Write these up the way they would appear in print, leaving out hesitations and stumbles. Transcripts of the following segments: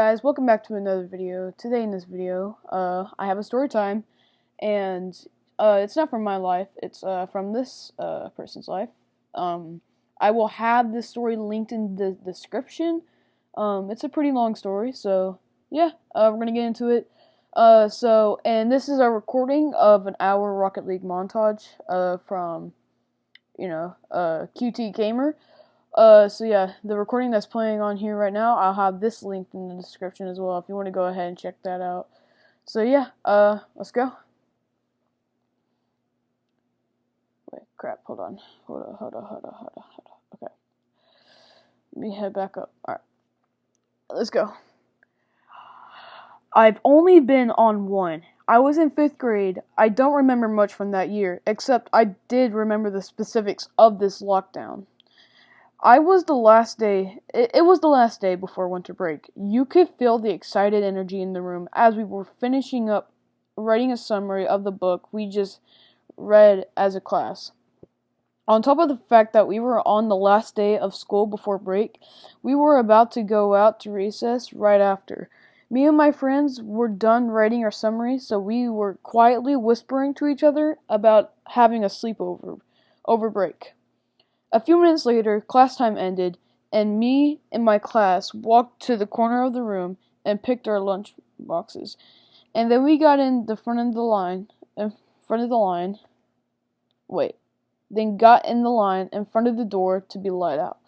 guys, welcome back to another video. Today in this video, I have a story time, and it's not from my life, it's from this person's life. I will have this story linked in the description. It's a pretty long story, so yeah, we're gonna get into it. And this is a recording of an hour Rocket League montage from, QT Gamer. So yeah, the recording that's playing on here right now, I'll have this linked in the description as well if you want to go ahead and check that out. So yeah, let's go. Wait, crap, hold on. Okay. Let me head back up. Alright. Let's go. I've only been on one. I was in 5th grade. I don't remember much from that year, except I did remember the specifics of this lockdown. It was the last day before winter break. You could feel the excited energy in the room as we were finishing up writing a summary of the book we just read as a class. On top of the fact that we were on the last day of school before break, we were about to go out to recess right after. Me and my friends were done writing our summary, so we were quietly whispering to each other about having a sleepover over break. A few minutes later, class time ended, and me and my class walked to the corner of the room and picked our lunch boxes. And then we got in the front of the line, got in the line in front of the door to be let out.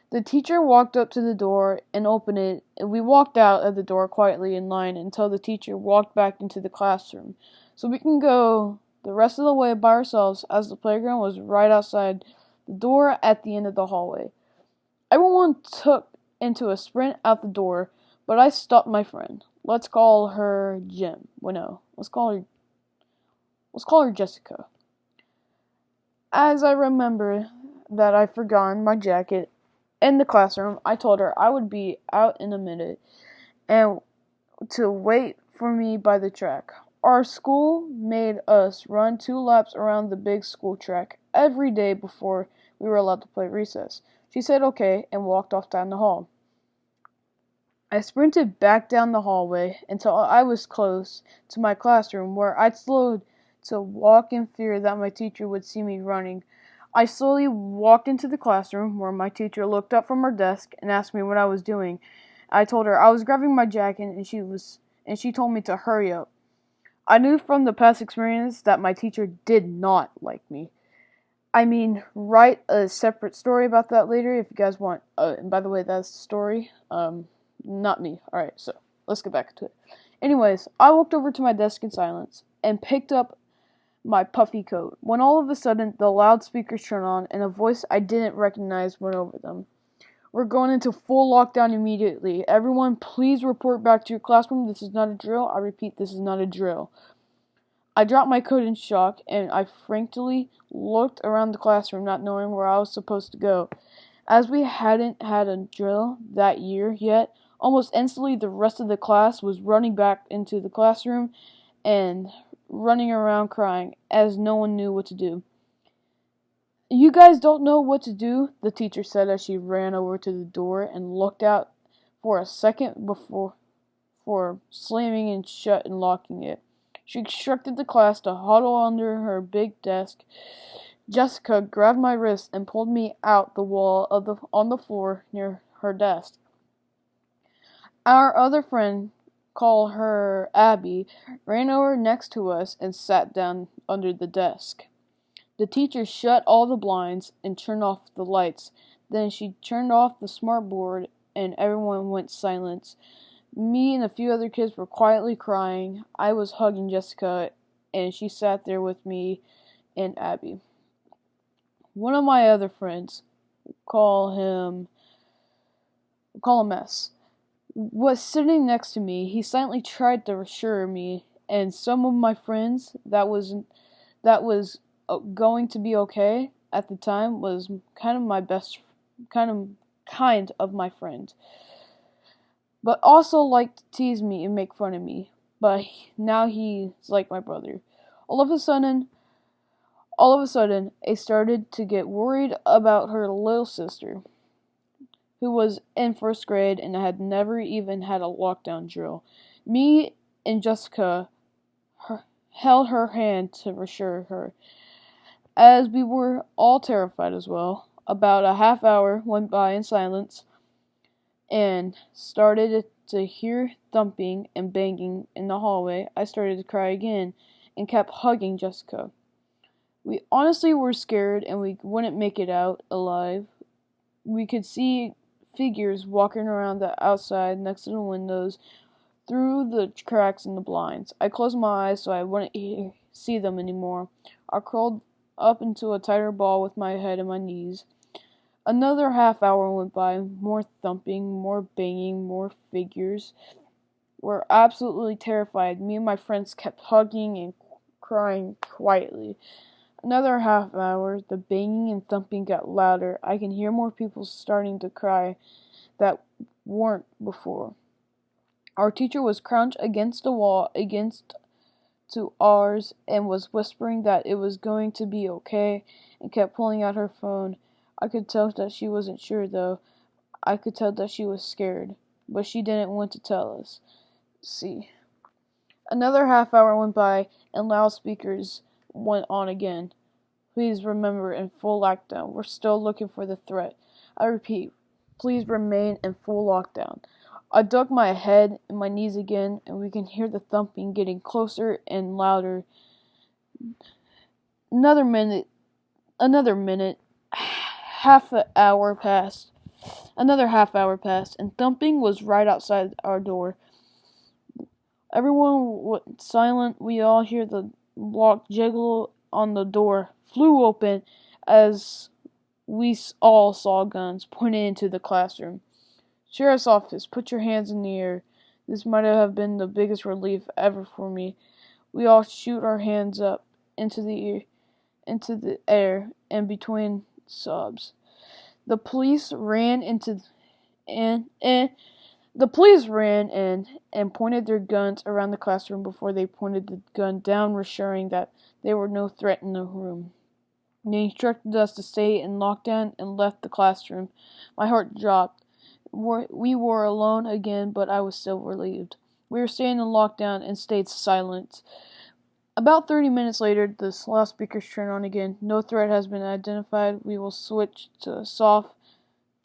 The teacher walked up to the door and opened it, and we walked out of the door quietly in line until the teacher walked back into the classroom, so we can go the rest of the way by ourselves, as the playground was right outside the door at the end of the hallway. Everyone took into a sprint out the door, but I stopped my friend. Let's call her Jim. Well, no, let's call her Jessica. As I remember that I'd forgotten my jacket in the classroom, I told her I would be out in a minute and to wait for me by the track. Our school made us run 2 laps around the big school track every day before we were allowed to play recess. She said okay and walked off down the hall. I sprinted back down the hallway until I was close to my classroom, where I slowed to walk in fear that my teacher would see me running. I slowly walked into the classroom, where my teacher looked up from her desk and asked me what I was doing. I told her I was grabbing my jacket, and she told me to hurry up. I knew from the past experience that my teacher did not like me. I mean, write a separate story about that later if you guys want. And by the way, that's the story. Not me. Alright, so let's get back to it. Anyways, I walked over to my desk in silence and picked up my puffy coat, when all of a sudden the loudspeakers turned on and a voice I didn't recognize went over them. We're going into full lockdown immediately. Everyone, please report back to your classroom. This is not a drill. I repeat, this is not a drill. I dropped my coat in shock, and I frankly looked around the classroom, not knowing where I was supposed to go. As we hadn't had a drill that year yet, almost instantly the rest of the class was running back into the classroom and running around crying, as no one knew what to do. You guys don't know what to do, the teacher said as she ran over to the door and looked out for a second before slamming it shut and locking it. She instructed the class to huddle under her big desk. Jessica grabbed my wrist and pulled me out the wall on the floor near her desk. Our other friend, call her Abby, ran over next to us and sat down under the desk. The teacher shut all the blinds and turned off the lights. Then she turned off the smartboard and everyone went silent. Me and a few other kids were quietly crying. I was hugging Jessica, and she sat there with me and Abby. One of my other friends, call him S, was sitting next to me. He silently tried to reassure me and some of my friends that was going to be okay at the time was kind of my friend, but also liked to tease me and make fun of me. But now he's like my brother. All of a sudden, I started to get worried about her little sister, who was in first grade and had never even had a lockdown drill. Me and Jessica held her hand to reassure her, as we were all terrified as well. About a half hour went by in silence, and started to hear thumping and banging in the hallway. I started to cry again and kept hugging Jessica. We honestly were scared and we wouldn't make it out alive. We could see figures walking around the outside next to the windows through the cracks in the blinds. I closed my eyes so I wouldn't see them anymore. I curled up into a tighter ball with my head in my knees. Another half hour went by, more thumping, more banging, more figures. We're absolutely terrified. Me and my friends kept hugging and crying quietly. Another half hour, the banging and thumping got louder. I can hear more people starting to cry that weren't before. Our teacher was crouched against the wall, against to ours, and was whispering that it was going to be okay, and kept pulling out her phone. I could tell that she wasn't sure, though. I could tell that she was scared, but she didn't want to tell us. See. Another half hour went by, and loudspeakers went on again. Please remember, in full lockdown. We're still looking for the threat. I repeat, please remain in full lockdown. I dug my head in my knees again, and we can hear the thumping getting closer and louder. Another minute, Another half hour passed, and thumping was right outside our door. Everyone went silent. We all hear the lock jiggle on the door flew open as we all saw guns pointed into the classroom. Sheriff's office, put your hands in the air. This might have been the biggest relief ever for me. We all shoot our hands up into the air, and between sobs. The police ran in and pointed their guns around the classroom before they pointed the gun down, assuring that there were no threat in the room. They instructed us to stay in lockdown and left the classroom. My heart dropped. We were alone again, but I was still relieved. We were staying in lockdown and stayed silent. About 30 minutes later, the loudspeakers turned on again. No threat has been identified. We will switch to a soft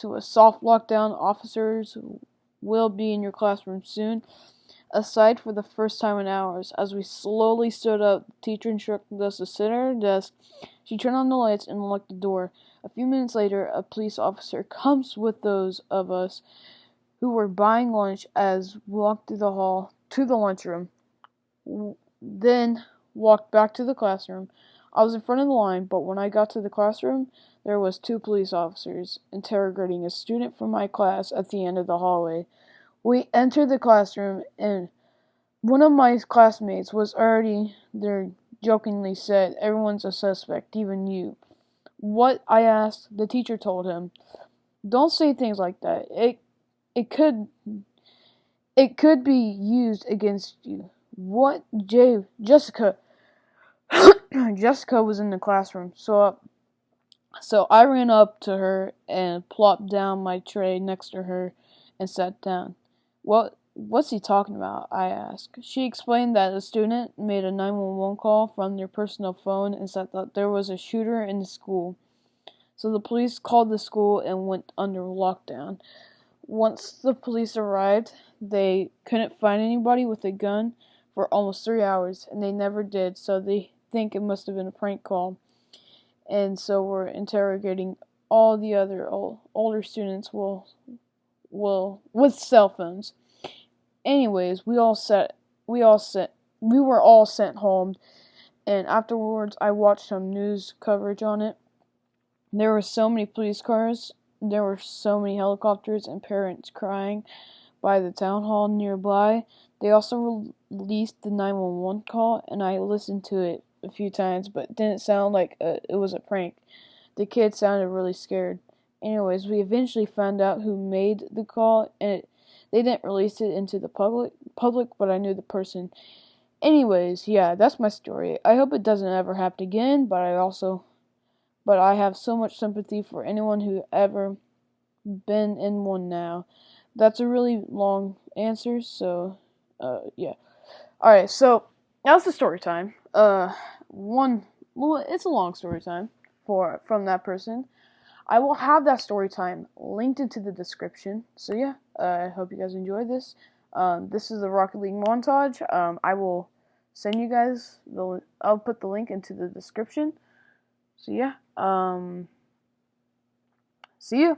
lockdown. Officers will be in your classroom soon. Aside for the first time in hours, as we slowly stood up, the teacher instructed us to sit at our desk. She turned on the lights and locked the door. A few minutes later, a police officer comes with those of us who were buying lunch as we walked through the hall to the lunchroom, then walked back to the classroom. I was in front of the line, but when I got to the classroom, there was 2 police officers interrogating a student from my class at the end of the hallway. We entered the classroom, and one of my classmates was already there, jokingly said, "Everyone's a suspect, even you." "What?" I asked. The teacher told him, "Don't say things like that. It could be used against you." "What?" Jessica. Jessica was in the classroom, so I ran up to her and plopped down my tray next to her and sat down. What's he talking about?" I asked. She explained that a student made a 911 call from their personal phone and said that there was a shooter in the school. So the police called the school and went under lockdown. Once the police arrived, they couldn't find anybody with a gun for almost 3 hours, and they never did, so they think it must have been a prank call. And so we're interrogating all the other older students with cell phones. Anyways, we were all sent home, and afterwards I watched some news coverage on it. There were so many police cars, there were so many helicopters, and parents crying by the town hall nearby. They also released the 911 call, and I listened to it a few times, but it didn't sound like it was a prank. The kids sounded really scared. Anyways, we eventually found out who made the call, and they didn't release it into the public, but I knew the person. Anyways, yeah, that's my story. I hope it doesn't ever happen again, but I have so much sympathy for anyone who ever been in one now. That's a really long answer, so yeah. Alright, so that's the story time. It's a long story time from that person. I will have that story time linked into the description. So yeah, I hope you guys enjoyed this. This is the Rocket League montage. I will send you guys I'll put the link into the description. So yeah, see you.